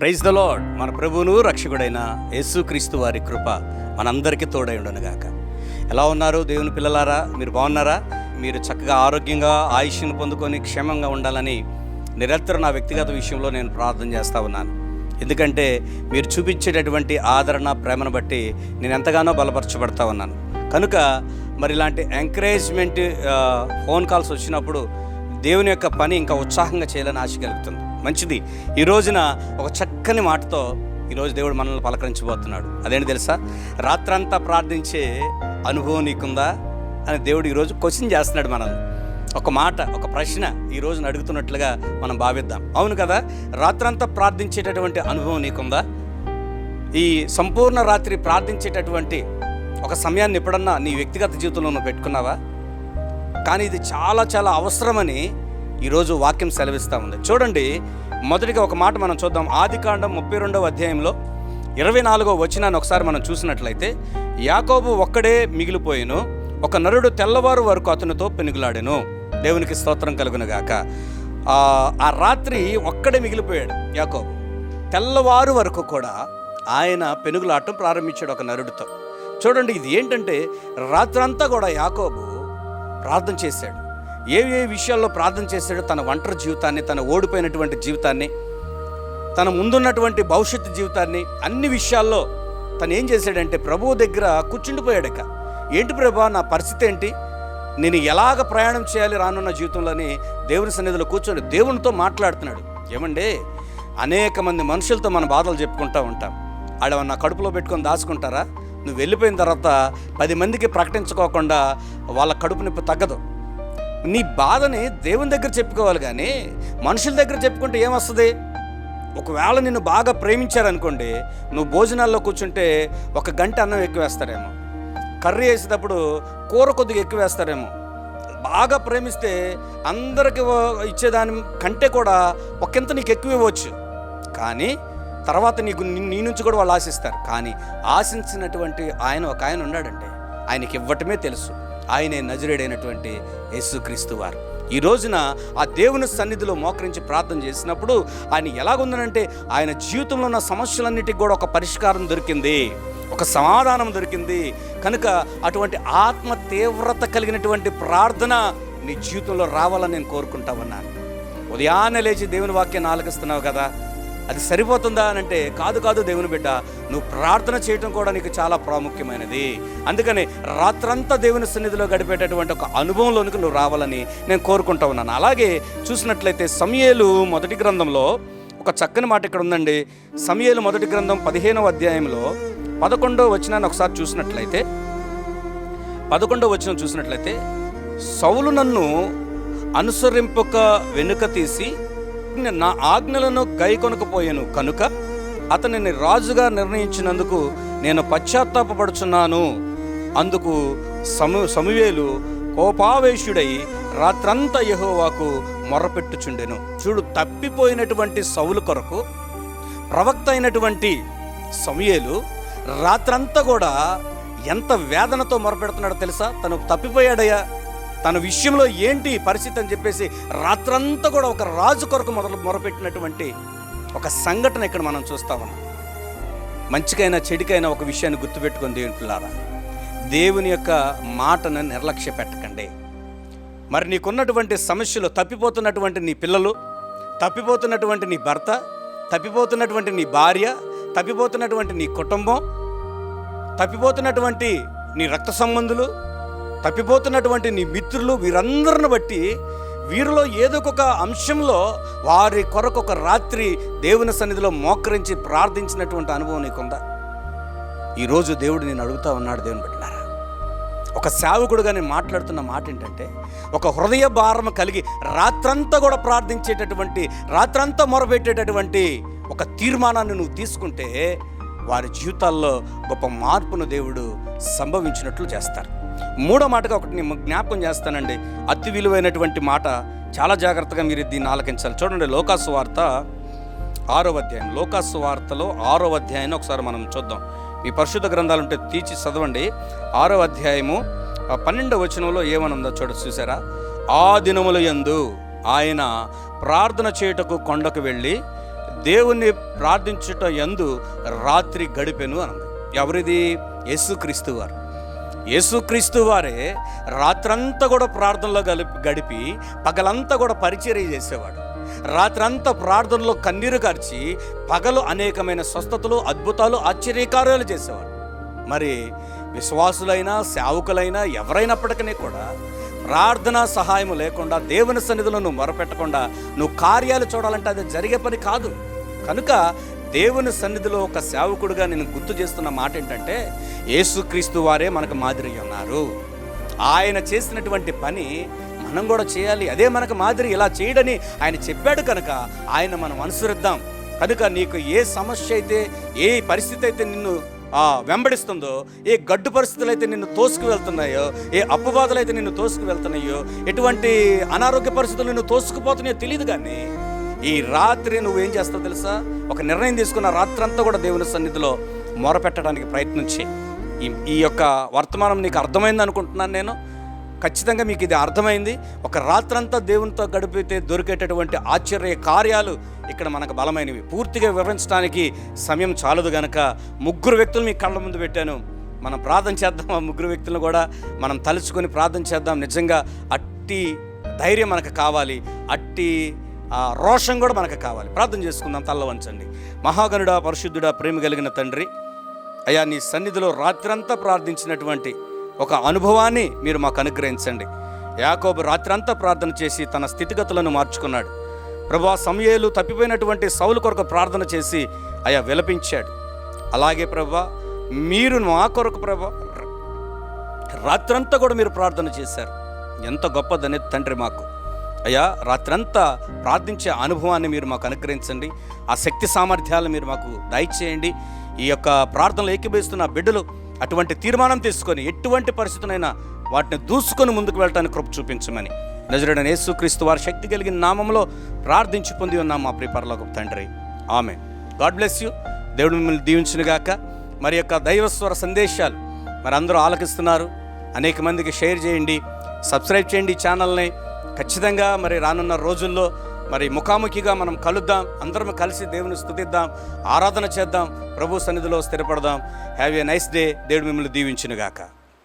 Praise the lord. మన ప్రభువును రక్షకుడైన యేసుక్రీస్తు వారి కృప మనందరికీ తోడై ఉండనుగాక. ఎలా ఉన్నారు దేవుని పిల్లలారా? మీరు బాగున్నారా? మీరు చక్కగా ఆరోగ్యంగా ఆయుష్ను పొందుకొని క్షేమంగా ఉండాలని నిరంతరం నా వ్యక్తిగత విషయంలో నేను ప్రార్థన చేస్తూ ఉన్నాను. ఎందుకంటే మీరు చూపించేటటువంటి ఆదరణ, ప్రేమను బట్టి నేను ఎంతగానో బలపరచబడతా ఉన్నాను. కనుక మరి ఇలాంటి ఎంకరేజ్మెంట్ ఫోన్ కాల్స్ వచ్చినప్పుడు దేవుని యొక్క పని ఇంకా ఉత్సాహంగా చేయాలని ఆశ కలుగుతుంది. మంచిది. ఈ రోజున ఒక చక్కని మాటతో ఈరోజు దేవుడు మనల్ని పలకరించబోతున్నాడు. అదేంటి తెలుసా? రాత్రంతా ప్రార్థించే అనుభవం నీకుందా అని దేవుడు ఈరోజు క్వశ్చన్ చేస్తున్నాడు మనల్ని. ఒక మాట, ఒక ప్రశ్న ఈ రోజున అడుగుతున్నట్లుగా మనం భావిద్దాం. అవును కదా? రాత్రంతా ప్రార్థించేటటువంటి అనుభవం నీకుందా? ఈ సంపూర్ణ రాత్రి ప్రార్థించేటటువంటి ఒక సమయాన్ని ఎప్పుడన్నా నీ వ్యక్తిగత జీవితంలో నువ్వు పెట్టుకున్నావా? కానీ ఇది చాలా చాలా అవసరమని ఈరోజు వాక్యం సెలవిస్తూ ఉంది. చూడండి, మొదటిగా ఒక మాట మనం చూద్దాం. ఆదికాండం 32వ అధ్యాయంలో 24వ వచనాన్ని ఒకసారి మనం చూసినట్లయితే, యాకోబు ఒక్కడే మిగిలిపోయెను, ఒక నరుడు తెల్లవారు వరకు అతనితో పెనుగులాడెను. దేవునికి స్తోత్రం కలుగునుగాక. ఆ రాత్రి ఒక్కడే మిగిలిపోయాడు యాకోబు. తెల్లవారు వరకు కూడా ఆయన పెనుగులాటం ప్రారంభించాడు ఒక నరుడితో. చూడండి, ఇది ఏంటంటే రాత్రంతా కూడా యాకోబు ప్రార్థన చేశాడు. ఏ విషయాల్లో ప్రార్థన చేశాడో, తన ఒంటరి జీవితాన్ని, తన ఓడిపోయినటువంటి జీవితాన్ని, తన ముందున్నటువంటి భవిష్యత్తు జీవితాన్ని, అన్ని విషయాల్లో తను ఏం చేశాడంటే ప్రభువు దగ్గర కూర్చుండిపోయాడక. ఏంటి ప్రభా, నా పరిస్థితి ఏంటి, నేను ఎలాగ ప్రయాణం చేయాలి రానున్న జీవితంలోని దేవుని సన్నిధిలో కూర్చొని దేవునితో మాట్లాడుతున్నాడు. ఏమంటే అనేక మంది మనుషులతో మన బాధలు చెప్పుకుంటూ ఉంటాం. ఆడవన్నా కడుపులో పెట్టుకొని దాచుకుంటారా? నువ్వు వెళ్ళిపోయిన తర్వాత 10 మందికి ప్రకటించుకోకుండా వాళ్ళ కడుపు నొప్పి తగ్గదు. నీ బాధని దేవుని దగ్గర చెప్పుకోవాలి, కానీ మనుషుల దగ్గర చెప్పుకుంటే ఏమొస్తుంది? ఒకవేళ నిన్ను బాగా ప్రేమించారనుకోండి, నువ్వు భోజనాల్లో కూర్చుంటే 1 గంట అన్నం ఎక్కువ వేస్తారేమో, కర్రీ వేసేటప్పుడు కూర కొద్దిగా ఎక్కువ వేస్తారేమో. బాగా ప్రేమిస్తే అందరికి ఇచ్చేదాని కంటే కూడా ఒకంత నీకు ఎక్కువ ఇవ్వచ్చు, కానీ తర్వాత నీ నుంచి కూడా వాళ్ళు ఆశిస్తారు. కానీ ఆశించినటువంటి ఒక ఆయన ఉన్నాడంటే ఆయనకి ఇవ్వటమే తెలుసు. ఆయనే నజరేడైనటువంటి యేసుక్రీస్తు వారు. ఈ రోజున ఆ దేవుని సన్నిధిలో మోకరించి ప్రార్థన చేసినప్పుడు ఆయన ఎలాగుందనంటే, ఆయన జీవితంలో ఉన్న సమస్యలన్నిటికి కూడా ఒక పరిష్కారం దొరికింది, ఒక సమాధానం దొరికింది. కనుక అటువంటి ఆత్మ తీవ్రత కలిగినటువంటి ప్రార్థన నీ జీవితంలో రావాలని నేను కోరుకుంటా ఉన్నాను. ఉదయాన్నే లేచి దేవుని వాక్యాన్ని ఆలకిస్తున్నావు కదా, అది సరిపోతుందా అని అంటే కాదు దేవుని బిడ్డ, నువ్వు ప్రార్థన చేయటం కూడా నీకు చాలా ప్రాముఖ్యమైనది. అందుకని రాత్రంతా దేవుని సన్నిధిలో గడిపేటటువంటి ఒక అనుభవంలోనికి నువ్వు రావాలని నేను కోరుకుంటా ఉన్నాను. అలాగే చూసినట్లయితే సమూయేలు మొదటి గ్రంథంలో ఒక చక్కని మాట ఇక్కడ ఉందండి. సమూయేలు మొదటి గ్రంథం 15వ అధ్యాయంలో 11వ వచనాన్ని ఒకసారి చూసినట్లయితే, 11వ వచనం చూసినట్లయితే, సౌలు నన్ను అనుసరింపక వెనుక తీసి నా ఆజ్ఞలను గైకొనకపోయాను కనుక అతనిని రాజుగా నిర్ణయించినందుకు నేను పశ్చాత్తాపపడుచున్నాను. అందుకు సమూయేలు కోపావేశుడై రాత్రంతా యెహోవాకు మొర్రపెట్టుచుండెను. చూడు, తప్పిపోయినటువంటి సౌలు కొరకు ప్రవక్త అయినటువంటి సమూయేలు రాత్రంతా కూడా ఎంత వేదనతో మొరపెడుతున్నాడో తెలుసా? తను తప్పిపోయాడయ్యా, తన విషయంలో ఏంటి పరిస్థితి అని చెప్పేసి రాత్రంతా కూడా ఒక రాజు కొరకు మొరపెట్టినటువంటి ఒక సంఘటన ఇక్కడ మనం చూస్తా ఉన్నాం. మంచికైనా చెడుకైనా ఒక విషయాన్ని గుర్తుపెట్టుకొని దేవుని పిల్లారా, దేవుని యొక్క మాటను నిర్లక్ష్య పెట్టకండి. మరి నీకున్నటువంటి సమస్యలు, తప్పిపోతున్నటువంటి నీ పిల్లలు, తప్పిపోతున్నటువంటి నీ భర్త, తప్పిపోతున్నటువంటి నీ భార్య, తప్పిపోతున్నటువంటి నీ కుటుంబం, తప్పిపోతున్నటువంటి నీ రక్త సంబంధులు, తప్పిపోతున్నటువంటి నీ మిత్రులు, వీరందరిని బట్టి వీరిలో ఏదో ఒక అంశంలో వారి కొరకు ఒక రాత్రి దేవుని సన్నిధిలో మోకరించి ప్రార్థించినటువంటి అనుభవం నీకుందా? ఈరోజు దేవుడు నేను అడుగుతా ఉన్నాడు. దేవుని బిడ్డలారా, ఒక సేవకుడుగా నేను మాట్లాడుతున్న మాట ఏంటంటే, ఒక హృదయ భారం కలిగి రాత్రంతా కూడా ప్రార్థించేటటువంటి, రాత్రంతా మొరపెట్టేటటువంటి ఒక తీర్మానాన్ని నువ్వు తీసుకుంటే వారి జీవితాల్లో గొప్ప మార్పును దేవుడు సంభవించినట్లు చేస్తారు. మూడో మాటగా ఒకటి నేను జ్ఞాపకం చేస్తానండి. అతి విలువైనటువంటి మాట, చాలా జాగ్రత్తగా మీరు దీన్ని ఆలకించాలి. చూడండి, లోకాసు వార్త 6వ అధ్యాయం, లోకాసు వార్తలో 6వ అధ్యాయాన్ని ఒకసారి మనం చూద్దాం. మీ పరిశుద్ధ గ్రంథాలు ఉంటే తీసి చదవండి. 6వ అధ్యాయము 12వ వచనంలో ఏమనుందో చూసారా? ఆ దినముల యందు ఆయన ప్రార్థన చేయుటకు కొండకు వెళ్ళి దేవుణ్ణి ప్రార్థించుట యందు రాత్రి గడిపెను అన్నది. ఎవరిది? యేసుక్రీస్తు వారు. యేసుక్రీస్తు వారే రాత్రంతా కూడా ప్రార్థనలో గడిపి పగలంతా కూడా పరిచర్య చేసేవాడు. రాత్రంతా ప్రార్థనలో కన్నీరు కార్చి పగలు అనేకమైన స్వస్థతలు, అద్భుతాలు, ఆశ్చర్యకార్యాలు చేసేవాడు. మరి విశ్వాసులైనా సేవకులైనా ఎవరైనప్పటికీ కూడా ప్రార్థనా సహాయం లేకుండా దేవుని సన్నిధిలో నువ్వు మొరపెట్టకుండా నువ్వు కార్యాలు చూడాలంటే అది జరిగే పని కాదు. కనుక దేవుని సన్నిధిలో ఒక సేవకుడిగా నేను గుర్తు చేస్తున్న మాట ఏంటంటే, యేసుక్రీస్తు వారే మనకు మాదిరి ఉన్నారు. ఆయన చేసినటువంటి పని మనం కూడా చేయాలి. అదే మనకు మాదిరి. ఇలా చేయడని ఆయన చెప్పాడు కనుక ఆయన మనం అనుసరిద్దాం. కనుక నీకు ఏ సమస్య అయితే, ఏ పరిస్థితి అయితే నిన్ను వెంబడిస్తుందో, ఏ గడ్డు పరిస్థితులు అయితే నిన్ను తోసుకు వెళ్తున్నాయో, ఏ అప్పుబాధలు అయితే నిన్ను తోసుకు వెళ్తున్నాయో, ఎటువంటి అనారోగ్య పరిస్థితులు నిన్ను తోసుకుపోతున్నాయో తెలియదు. కానీ ఈ రాత్రి నువ్వేం చేస్తావు తెలుసా? ఒక నిర్ణయం తీసుకున్న రాత్రంతా కూడా దేవుని సన్నిధిలో మొరపెట్టడానికి ప్రయత్నించి ఈ యొక్క వర్తమానం నీకు అర్థమైంది అనుకుంటున్నాను నేను. ఖచ్చితంగా మీకు ఇది అర్థమైంది. ఒక రాత్రంతా దేవునితో గడిపితే దొరికేటటువంటి ఆశ్చర్య కార్యాలు ఇక్కడ మనకు బలమైనవి. పూర్తిగా వివరించడానికి సమయం చాలదు గనక 3 వ్యక్తులు మీ కళ్ళ ముందు పెట్టాను. మనం ప్రార్థన చేద్దాం. ఆ 3 వ్యక్తులను కూడా మనం తలుచుకొని ప్రార్థన చేద్దాం. నిజంగా అట్టి ధైర్యం మనకు కావాలి, అట్టి రోషం కూడా మనకు కావాలి. ప్రార్థన చేసుకుందాం. తల్ల వంచండి. మహాగణుడా, పరిశుద్ధుడా, ప్రేమ కలిగిన తండ్రి, అయ్యా నీ సన్నిధిలో రాత్రంతా ప్రార్థించినటువంటి ఒక అనుభవాన్ని మీరు మాకు అనుగ్రహించండి. యాకోబు రాత్రంతా ప్రార్థన చేసి తన స్థితిగతులను మార్చుకున్నాడు. ప్రభువా, సమూయేలు తప్పిపోయినటువంటి సౌలు కొరకు ప్రార్థన చేసి అయ్యా విలపించాడు. అలాగే ప్రభువా, మీరు మా కొరకు ప్రభువా రాత్రంతా కూడా మీరు ప్రార్థన చేశారు. ఎంత గొప్పదని తండ్రి మాకు అయ్యా రాత్రంతా ప్రార్థించే అనుభవాన్ని మీరు మాకు అనుగ్రహించండి. ఆ శక్తి సామర్థ్యాలను మీరు మాకు దయచేయండి. ఈ యొక్క ప్రార్థనలు ఏకీభవిస్తున్న బిడ్డలు అటువంటి తీర్మానం తీసుకొని ఎటువంటి పరిస్థితులైనా వాటిని దూసుకొని ముందుకు వెళ్ళటానికి కృప చూపించమని నజరేయుడైన యేసుక్రీస్తు వారి శక్తి కలిగిన నామంలో ప్రార్థించి పొంది ఉన్నాం మా ప్రియ పరలోకపు తండ్రి. ఆమేన్. God bless you. దేవుడు మిమ్మల్ని దీవించునుగాక. మరి యొక్క దైవస్వర సందేశాలు మరి అందరూ ఆలకిస్తున్నారు. అనేక మందికి షేర్ చేయండి, సబ్స్క్రైబ్ చేయండి ఈ ఛానల్ని. ఖచ్చితంగా మరి రానున్న రోజుల్లో మరి ముఖాముఖిగా మనం కలుద్దాం. అందరం కలిసి దేవుని స్తుతిద్దాం, ఆరాధన చేద్దాం, ప్రభు సన్నిధిలో స్థిరపడదాం. Have a nice day. దేవుడు మిమ్మల్ని దీవించునుగాక.